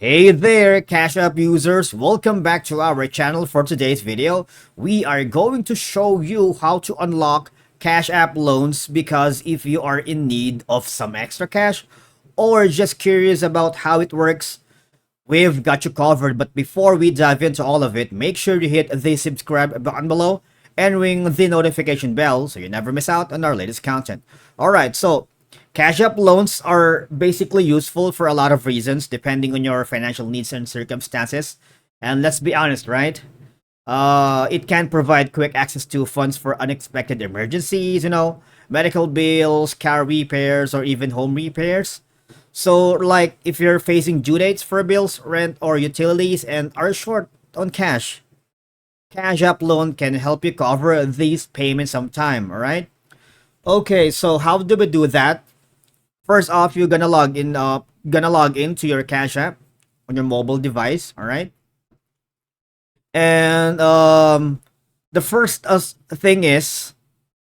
Hey there, Cash App users! Welcome back to our channel. For today's video, we are going to show you how to unlock Cash App loans, because if you are in need of some extra cash or just curious about how it works, we've got you covered. But before we dive into all of it, make sure you hit the subscribe button below and ring the notification bell so you never miss out on our latest content. Alright, so Cash App loans are basically useful for a lot of reasons depending on your financial needs and circumstances. And let's be honest, right? It can provide quick access to funds for unexpected emergencies, medical bills, car repairs, or even home repairs. So, like, if you're facing due dates for bills, rent, or utilities and are short on cash, Cash App loan can help you cover these payments sometime, alright? Okay, so how do we do that? First off, you're gonna log into your Cash App on your mobile device, all right? And the first thing is,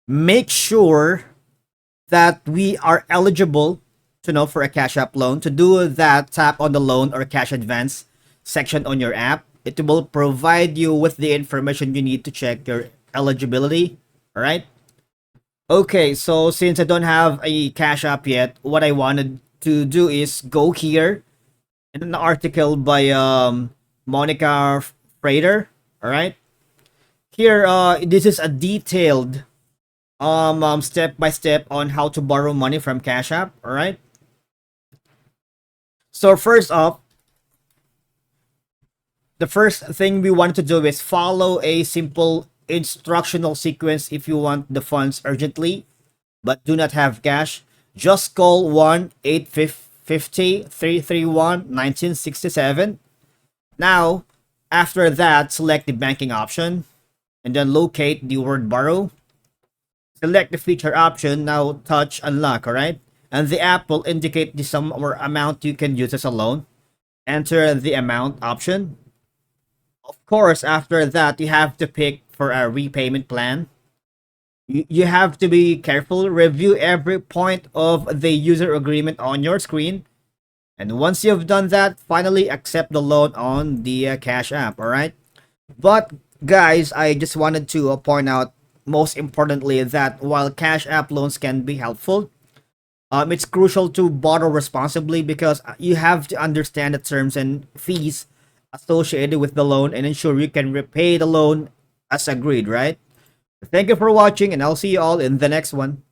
make sure that we are eligible to know for a Cash App loan. To do that, tap on the loan or cash advance section on your app. It will provide you with the information you need to check your eligibility, all right? Okay, so since I don't have a Cash App yet, what I wanted to do is go here in an article by Monica Frater. All right, here this is a detailed step by step on how to borrow money from Cash App. All right, so first off, the first thing we wanted to do is follow a simple instructional sequence if you want the funds urgently but do not have cash. Just call 1-850-331-1967. Now, after that, select the banking option and then locate the word borrow. Select the feature option. Now touch unlock, alright? And the app will indicate the sum or amount you can use as a loan. Enter the amount option. Of course, after that, you have to pick for a repayment plan. You have to be careful, review every point of the user agreement on your screen. And once you've done that, finally accept the loan on the Cash App, alright? But guys, I just wanted to point out, most importantly, that while Cash App loans can be helpful, it's crucial to borrow responsibly, because you have to understand the terms and fees associated with the loan and ensure you can repay the loan as agreed, right? Thank you for watching, and I'll see you all in the next one.